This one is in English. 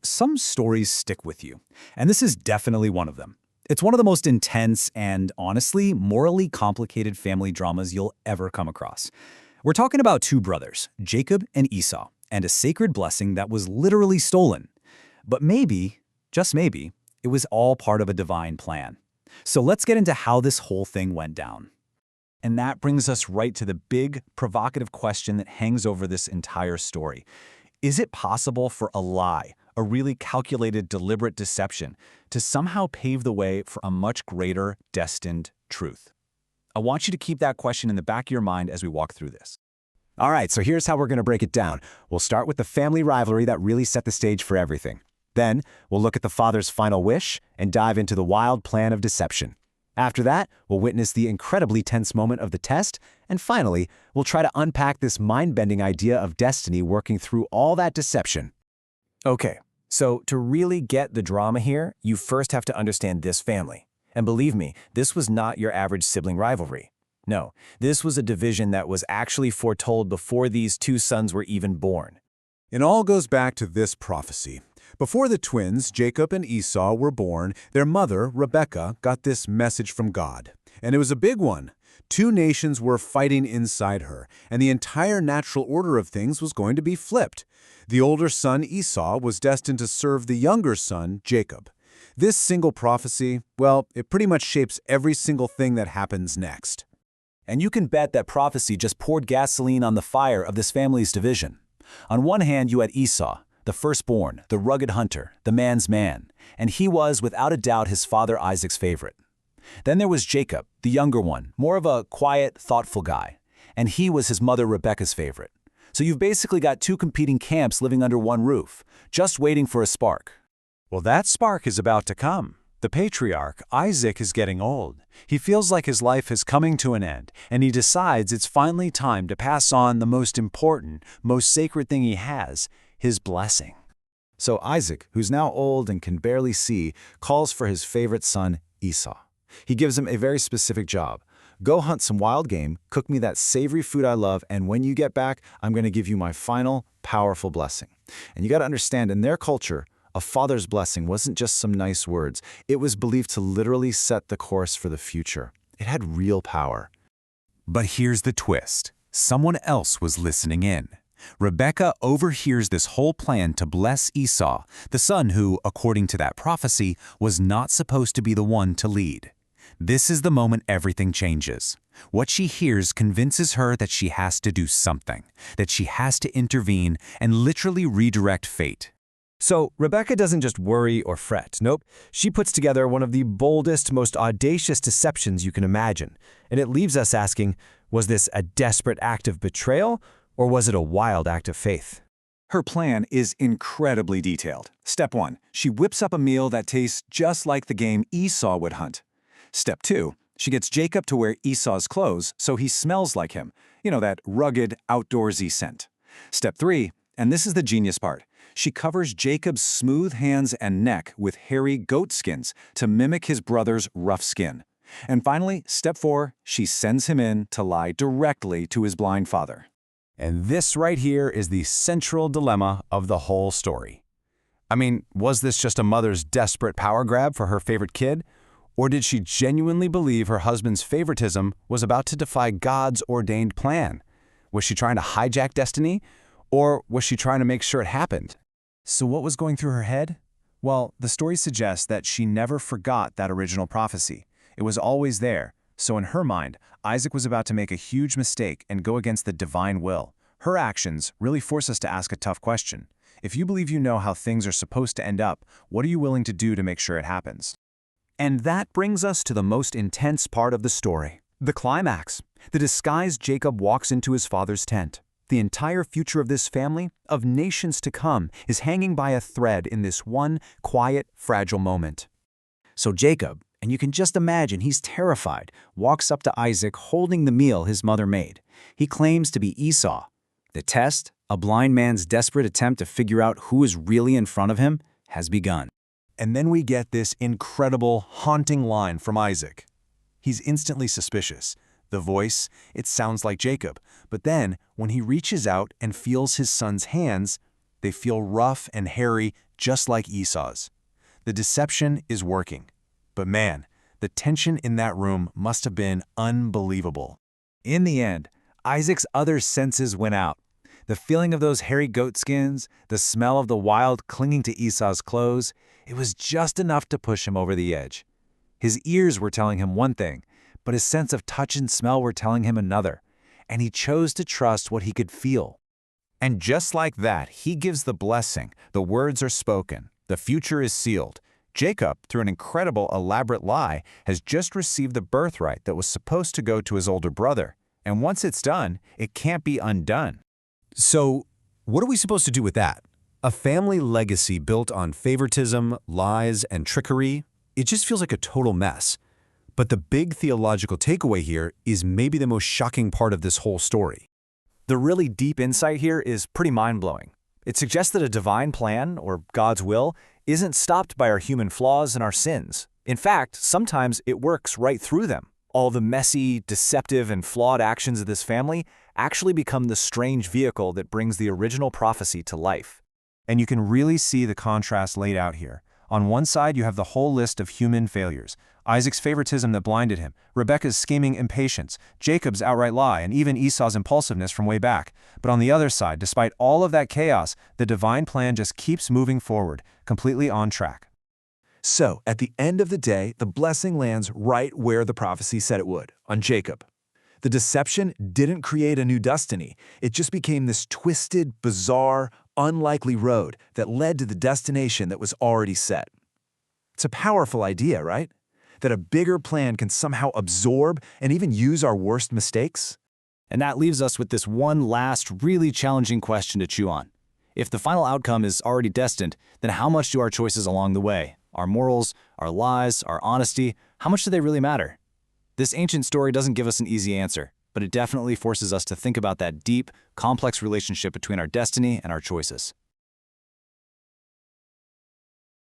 Some stories stick with you, and this is definitely one of them. It's one of the most intense and, honestly, morally complicated family dramas you'll ever come across. We're talking about two brothers, Jacob and Esau, and a sacred blessing that was literally stolen. But maybe, just maybe, it was all part of a divine plan. So let's get into how this whole thing went down. And that brings us right to the big, provocative question that hangs over this entire story. Is it possible for a lie, a really calculated, deliberate deception, to somehow pave the way for a much greater, destined truth? I want you to keep that question in the back of your mind as we walk through this. All right, so here's how we're going to break it down. We'll start with the family rivalry that really set the stage for everything. Then, we'll look at the father's final wish and dive into the wild plan of deception. After that, we'll witness the incredibly tense moment of the test, and finally, we'll try to unpack this mind-bending idea of destiny working through all that deception. Okay, so to really get the drama here, you first have to understand this family. And believe me, this was not your average sibling rivalry. No, this was a division that was actually foretold before these two sons were even born. It all goes back to this prophecy. Before the twins, Jacob and Esau, were born, their mother, Rebekah, got this message from God. And it was a big one. Two nations were fighting inside her, and the entire natural order of things was going to be flipped. The older son, Esau, was destined to serve the younger son, Jacob. This single prophecy, well, it pretty much shapes every single thing that happens next. And you can bet that prophecy just poured gasoline on the fire of this family's division. On one hand, you had Esau, the firstborn, the rugged hunter, the man's man, and he was, without a doubt, his father Isaac's favorite. Then there was Jacob, the younger one, more of a quiet, thoughtful guy, and he was his mother Rebekah's favorite. So you've basically got two competing camps living under one roof, just waiting for a spark. Well, that spark is about to come. The patriarch, Isaac, is getting old. He feels like his life is coming to an end, and he decides it's finally time to pass on the most important, most sacred thing he has, his blessing. So Isaac, who's now old and can barely see, calls for his favorite son, Esau. He gives him a very specific job. Go hunt some wild game, cook me that savory food I love, and when you get back, I'm going to give you my final, powerful blessing. And you got to understand, in their culture, a father's blessing wasn't just some nice words. It was believed to literally set the course for the future. It had real power. But here's the twist. Someone else was listening in. Rebekah overhears this whole plan to bless Esau, the son who, according to that prophecy, was not supposed to be the one to lead. This is the moment everything changes. What she hears convinces her that she has to do something, that she has to intervene and literally redirect fate. So Rebekah doesn't just worry or fret. Nope, she puts together one of the boldest, most audacious deceptions you can imagine. And it leaves us asking, was this a desperate act of betrayal, or was it a wild act of faith? Her plan is incredibly detailed. Step 1, she whips up a meal that tastes just like the game Esau would hunt. Step 2, she gets Jacob to wear Esau's clothes so he smells like him. That rugged, outdoorsy scent. Step 3, and this is the genius part, she covers Jacob's smooth hands and neck with hairy goat skins to mimic his brother's rough skin. And finally, step 4, she sends him in to lie directly to his blind father. And this right here is the central dilemma of the whole story. I mean, was this just a mother's desperate power grab for her favorite kid? Or did she genuinely believe her husband's favoritism was about to defy God's ordained plan? Was she trying to hijack destiny? Or was she trying to make sure it happened? So what was going through her head? Well, the story suggests that she never forgot that original prophecy. It was always there. So in her mind, Isaac was about to make a huge mistake and go against the divine will. Her actions really force us to ask a tough question. If you believe you know how things are supposed to end up, what are you willing to do to make sure it happens? And that brings us to the most intense part of the story, the climax, the disguised Jacob walks into his father's tent. The entire future of this family, of nations to come, is hanging by a thread in this one quiet, fragile moment. So Jacob, and you can just imagine he's terrified, walks up to Isaac holding the meal his mother made. He claims to be Esau. The test, a blind man's desperate attempt to figure out who is really in front of him, has begun. And then we get this incredible, haunting line from Isaac. He's instantly suspicious. The voice, it sounds like Jacob. But then, when he reaches out and feels his son's hands, they feel rough and hairy, just like Esau's. The deception is working. But man, the tension in that room must have been unbelievable. In the end, Isaac's other senses went out. The feeling of those hairy goat skins, the smell of the wild clinging to Esau's clothes, it was just enough to push him over the edge. His ears were telling him one thing, but his sense of touch and smell were telling him another, and he chose to trust what he could feel. And just like that, he gives the blessing. The words are spoken. The future is sealed. Jacob, through an incredible, elaborate lie, has just received the birthright that was supposed to go to his older brother. And once it's done, it can't be undone. So, what are we supposed to do with that? A family legacy built on favoritism, lies, and trickery? It just feels like a total mess. But the big theological takeaway here is maybe the most shocking part of this whole story. The really deep insight here is pretty mind-blowing. It suggests that a divine plan, or God's will, isn't stopped by our human flaws and our sins. In fact, sometimes it works right through them. All the messy, deceptive, and flawed actions of this family actually become the strange vehicle that brings the original prophecy to life. And you can really see the contrast laid out here. On one side, you have the whole list of human failures. Isaac's favoritism that blinded him, Rebekah's scheming impatience, Jacob's outright lie, and even Esau's impulsiveness from way back. But on the other side, despite all of that chaos, the divine plan just keeps moving forward, completely on track. So, at the end of the day, the blessing lands right where the prophecy said it would, on Jacob. The deception didn't create a new destiny. It just became this twisted, bizarre, unlikely road that led to the destination that was already set. It's a powerful idea, right? That a bigger plan can somehow absorb and even use our worst mistakes? And that leaves us with this one last, really challenging question to chew on. If the final outcome is already destined, then how much do our choices along the way, our morals, our lies, our honesty, how much do they really matter? This ancient story doesn't give us an easy answer, but it definitely forces us to think about that deep, complex relationship between our destiny and our choices.